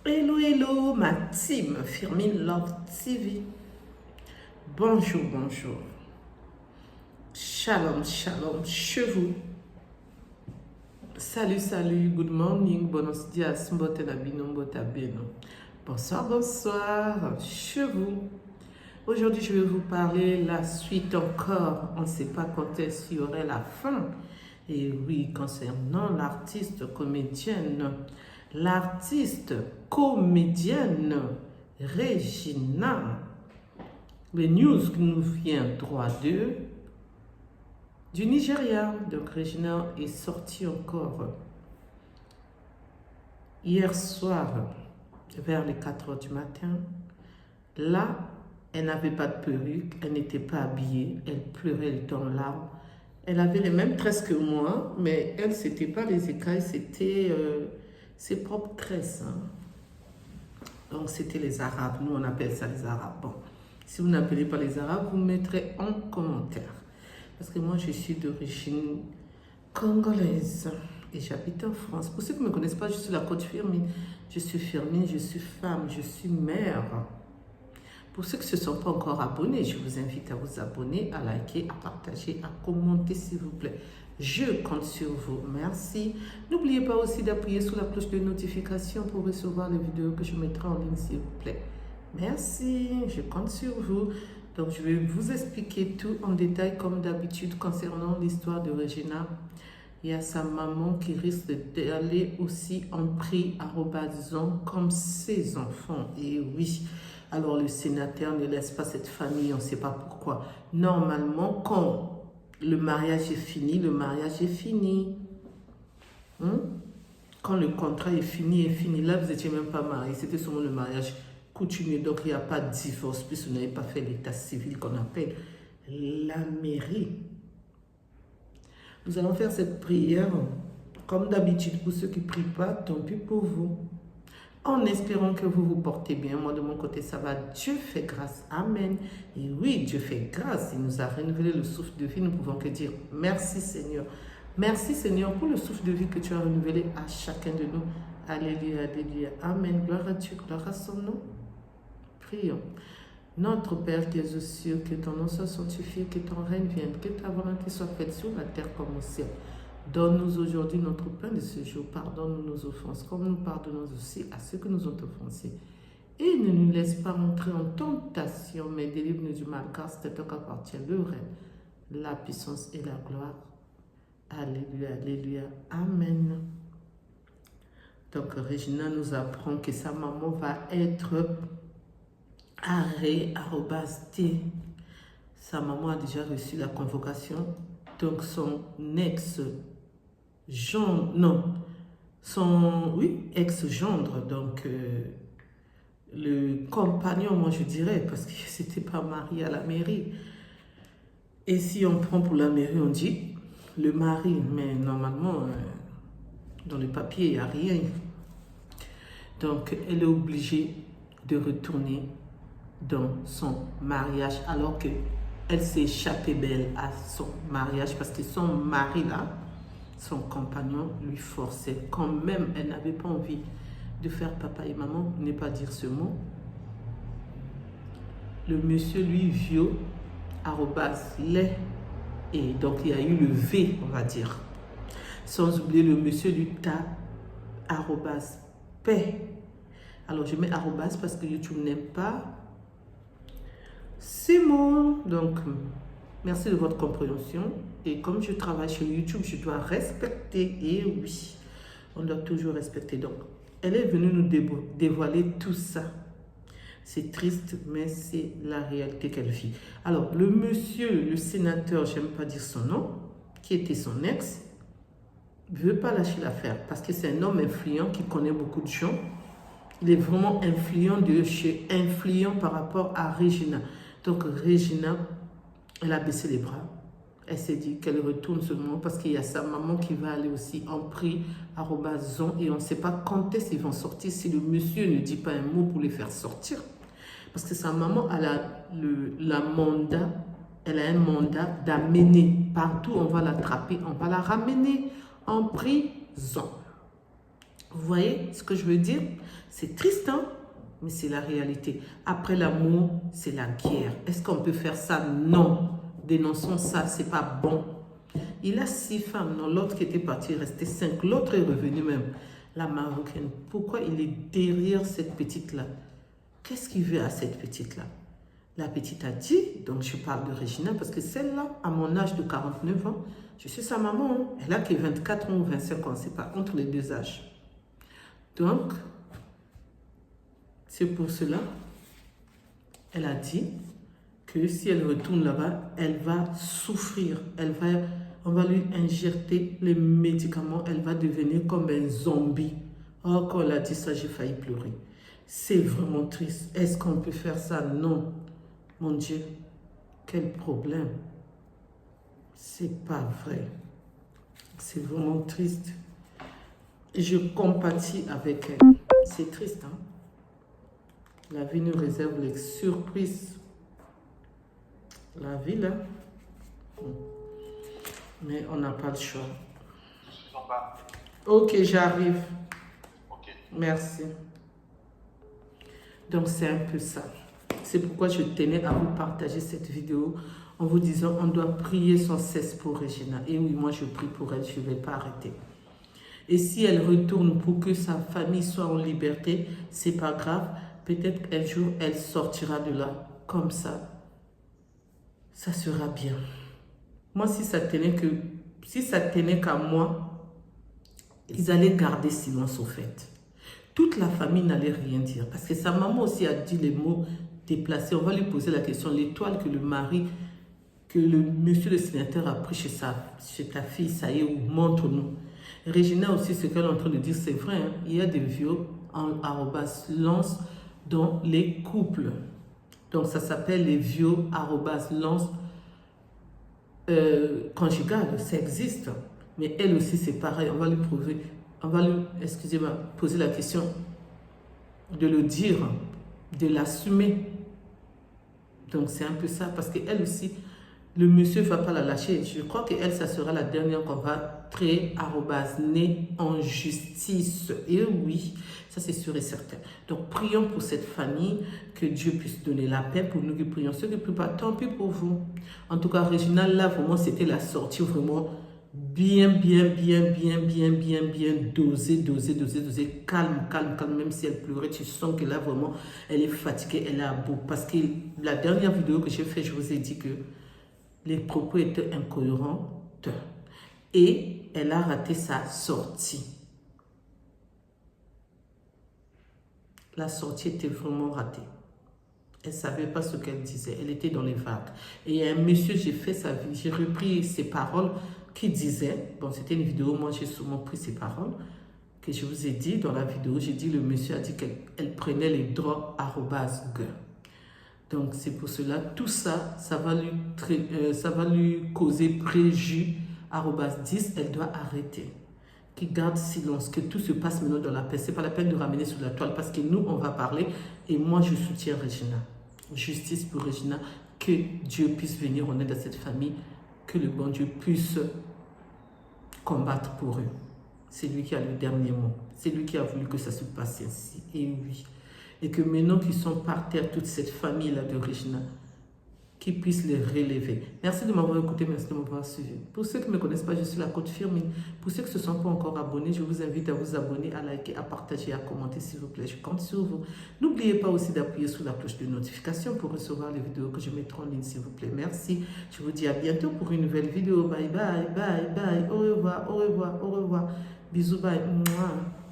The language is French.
Hello, hello, ma team Firmin Love TV. Bonjour, bonjour. Shalom, shalom, chez vous. Salut, salut, good morning, buenos dias, mbotenabino, mbotabeno. Bonsoir, bonsoir, chez vous. Aujourd'hui, je vais vous parler la suite encore. On ne sait pas quand est-ce qu'il y aurait la fin. Et oui, concernant l'artiste comédienne. L'artiste comédienne Regina. Les news qui nous vient droit du Nigeria. Donc Regina est sortie encore hier soir vers les 4 h du matin. Là, elle n'avait pas de perruque, elle n'était pas habillée, elle pleurait, elle était en larmes. Elle avait les mêmes tresses que moi, mais elle, c'était pas les écailles, c'était ses propres tresses. Hein. Donc, c'était les Arabes. Nous, on appelle ça les Arabes. Bon, si vous n'appelez pas les Arabes, vous mettrez en commentaire. Parce que moi, je suis d'origine congolaise et j'habite en France. Pour ceux qui ne me connaissent pas, je suis la coach Firmin. Je suis Firmin, je suis femme, je suis mère. Pour ceux qui ne se sont pas encore abonnés, je vous invite à vous abonner, à liker, à partager, à commenter s'il vous plaît. Je compte sur vous. Merci. N'oubliez pas aussi d'appuyer sur la cloche de notification pour recevoir les vidéos que je mettrai en ligne s'il vous plaît. Merci. Je compte sur vous. Donc, je vais vous expliquer tout en détail comme d'habitude concernant l'histoire de Regina. Il y a sa maman qui risque d'aller aussi en prix à Robazon comme ses enfants. Et oui, alors le sénateur ne laisse pas cette famille, on ne sait pas pourquoi. Normalement, quand le mariage est fini, le mariage est fini. Quand le contrat est fini, là, vous n'étiez même pas mariés, c'était seulement le mariage coutumier. Donc, il n'y a pas de divorce, puisque vous n'avez pas fait l'état civil qu'on appelle la mairie. Nous allons faire cette prière, comme d'habitude, pour ceux qui ne prient pas, tant pis pour vous. En espérant que vous vous portez bien. Moi, de mon côté, ça va. Dieu fait grâce. Amen. Et oui, Dieu fait grâce. Il nous a renouvelé le souffle de vie. Nous ne pouvons que dire merci, Seigneur. Merci, Seigneur, pour le souffle de vie que tu as renouvelé à chacun de nous. Alléluia, alléluia. Amen. Gloire à Dieu, gloire à son nom. Prions. Notre Père qui es aux cieux, que ton nom soit sanctifié, que ton règne vienne, que ta volonté soit faite sur la terre comme au ciel. Donne-nous aujourd'hui notre pain de ce jour. Pardonne-nous nos offenses, comme nous pardonnons aussi à ceux qui nous ont offensés. Et ne nous laisse pas entrer en tentation, mais délivre-nous du mal, car c'est à toi qu'appartient le règne, la puissance et la gloire. Alléluia, alléluia, amen. Donc, Regina nous apprend que sa maman va être arrêt@t. Sa maman a déjà reçu la convocation. Donc, son ex-gendre, non, ex-gendre, donc le compagnon, moi je dirais, parce que c'était pas marié à la mairie. Et si on prend pour la mairie, on dit le mari, mais normalement, dans le papier, il n'y a rien. Donc, elle est obligée de retourner dans son mariage, alors que elle s'est échappée belle à son mariage parce que son mari là, son compagnon lui forçait. Quand même, elle n'avait pas envie de faire papa et maman, ne pas dire ce mot. Le monsieur lui vieux, @lait, et donc il y a eu le V, on va dire. Sans oublier le monsieur lui ta, @paix. Alors je mets arrobas parce que YouTube n'aime pas ces mots. Donc, merci de votre compréhension. Et comme je travaille sur YouTube, je dois respecter. Et oui, on doit toujours respecter. Donc, elle est venue nous dévoiler tout ça. C'est triste, mais c'est la réalité qu'elle vit. Alors, le monsieur, le sénateur, j'aime pas dire son nom, qui était son ex, ne veut pas lâcher l'affaire parce que c'est un homme influent qui connaît beaucoup de gens. Il est vraiment influent par rapport à Regina. Donc, Regina, elle a baissé les bras. Elle s'est dit qu'elle retourne seulement parce qu'il y a sa maman qui va aller aussi en prix à Robazon et on ne sait pas quand est-ce qu'ils vont sortir si le monsieur ne dit pas un mot pour les faire sortir. Parce que sa maman, elle a un mandat d'amener. Partout, on va l'attraper, on va la ramener en prison. Vous voyez ce que je veux dire? C'est triste, hein? Mais c'est la réalité. Après l'amour, c'est la guerre. Est-ce qu'on peut faire ça? Non. Dénonçons ça, c'est pas bon. Il a 6 femmes, non, l'autre qui était parti, il restait 5. L'autre est revenu même, la Marocaine. Pourquoi il est derrière cette petite-là? Qu'est-ce qu'il veut à cette petite-là? La petite a dit, donc je parle de Regina, parce que celle-là, à mon âge de 49 ans, je suis sa maman, hein. Elle a que 24 ans ou 25 ans, c'est pas entre les deux âges. Donc, c'est pour cela, elle a dit que si elle retourne là-bas, elle va souffrir. On va lui injecter les médicaments, elle va devenir comme un zombie. Oh, quand elle a dit ça, j'ai failli pleurer. C'est vraiment triste. Est-ce qu'on peut faire ça? Non. Mon Dieu, quel problème. C'est pas vrai. C'est vraiment triste. Je compatis avec elle. C'est triste, hein? La vie nous réserve les surprises. La vie, là. Mais on n'a pas le choix. Ok, j'arrive. Okay. Merci. Donc, c'est un peu ça. C'est pourquoi je tenais à vous partager cette vidéo en vous disant on doit prier sans cesse pour Regina. Et oui, moi, je prie pour elle. Je ne vais pas arrêter. Et si elle retourne pour que sa famille soit en liberté, c'est pas grave. Peut-être qu'un jour, elle sortira de là. Comme ça, ça sera bien. Moi, si ça tenait qu'à moi, ils allaient garder silence au fait. Toute la famille n'allait rien dire. Parce que sa maman aussi a dit les mots déplacés. On va lui poser la question. L'étoile que le monsieur le sénateur a pris chez ta fille, ça y est, ou montre-nous. Regina aussi, ce qu'elle est en train de dire, c'est vrai. Hein? Il y a des vieux en @lance dans les couples. Donc, ça s'appelle les vieux @lance conjugale. Ça existe. Mais elle aussi, c'est pareil. On va lui prouver. On va lui, excusez-moi, poser la question de le dire, de l'assumer. Donc, c'est un peu ça. Parce qu'elle aussi, le monsieur ne va pas la lâcher. Je crois qu'elle, ça sera la dernière qu'on va créer @né en justice. Et oui, ça c'est sûr et certain. Donc, prions pour cette famille, que Dieu puisse donner la paix pour nous qui prions. Ceux qui ne prient pas, tant pis pour vous. En tout cas, Regina, là, vraiment, c'était la sortie vraiment bien dosée, calme, même si elle pleurait, tu sens que là, vraiment, elle est fatiguée, elle est à bout. Parce que la dernière vidéo que j'ai faite, je vous ai dit que les propos étaient incohérents et elle a raté sa sortie. La sortie était vraiment ratée. Elle ne savait pas ce qu'elle disait. Elle était dans les vagues. Et il y a un monsieur, j'ai repris ses paroles, qui disait, bon, c'était une vidéo, moi j'ai souvent pris ses paroles, que je vous ai dit dans la vidéo, j'ai dit, le monsieur a dit qu'elle prenait les drogues @girl. Donc c'est pour cela, tout ça, ça va lui causer préjugé @10, elle doit arrêter. Qui garde silence, que tout se passe maintenant dans la paix. Ce n'est pas la peine de ramener sur la toile parce que nous, on va parler et moi, je soutiens Regina. Justice pour Regina, que Dieu puisse venir en aide à cette famille, que le bon Dieu puisse combattre pour eux. C'est lui qui a le dernier mot. C'est lui qui a voulu que ça se passe ainsi. Et oui. Et que maintenant qu'ils sont par terre, toute cette famille-là de Regina, qu'ils puissent les relever. Merci de m'avoir écouté, merci de m'avoir suivi. Pour ceux qui ne me connaissent pas, je suis la coach Firmine. Pour ceux qui ne se sont pas encore abonnés, je vous invite à vous abonner, à liker, à partager, à commenter, s'il vous plaît. Je compte sur vous. N'oubliez pas aussi d'appuyer sur la cloche de notification pour recevoir les vidéos que je mettrai en ligne, s'il vous plaît. Merci. Je vous dis à bientôt pour une nouvelle vidéo. Bye, bye, bye, bye. Au revoir, au revoir, au revoir. Bisous, bye. Mouah.